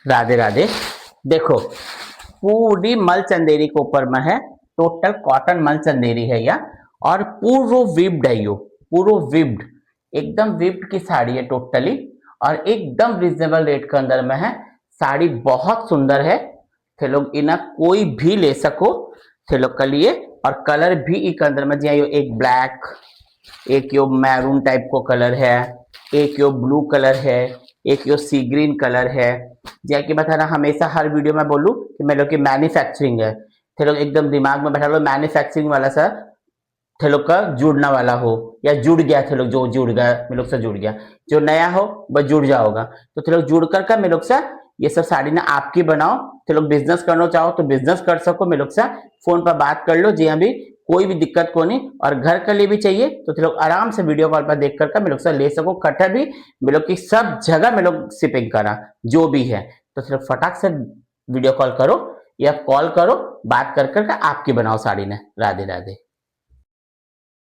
राधे राधे। देखो, पूरी मल चंदेरी के ऊपर में है, टोटल कॉटन मल चंदेरी है यह, और पूरा विप्ड है यो, पूरा विप्ड, एकदम विप्ड की साड़ी है टोटली, और एकदम रिजनेबल रेट के अंदर में है। साड़ी बहुत सुंदर है, थे लोग इना कोई भी ले सको, थे लोग के लिए। और कलर भी एक अंदर में जो एक ब्लैक, एक यो मैरून टाइप को कलर है, एक यो ब्लू कलर है, एक यो सी ग्रीन कलर है। जैसे कि बताना हमेशा हर वीडियो में बोलूं कि मैं लोग की मैन्युफैक्चरिंग है, थे लोग एकदम दिमाग में बैठा लो मैन्युफैक्चरिंग वाला सा, थे लोग का जुड़ना वाला हो या जुड़ गया, थे लोग जो जुड़ गया मेरे लोग से जुड़ गया, जो नया हो वह जुड़ जाओगा। तो थे लोग जुड़ कर मेरे लोग से ये सब साड़ी ना आपकी बनाओ, थे लोग बिजनेस करना चाहो तो बिजनेस कर सको, मेरे लोग से फोन पर बात कर लो जी, अभी कोई भी दिक्कत को नहीं। और घर के लिए भी चाहिए तो थे लोग आराम से वीडियो कॉल पर देख कर मेरे लोग से ले सको, कट्ठा भी मेरे लोग की सब जगह मेरे लोग शिपिंग करा जो भी है। तो थे लोग फटाक से वीडियो कॉल करो या कॉल करो, बात कर कर आपकी बनाओ साड़ी ने। राधे राधे।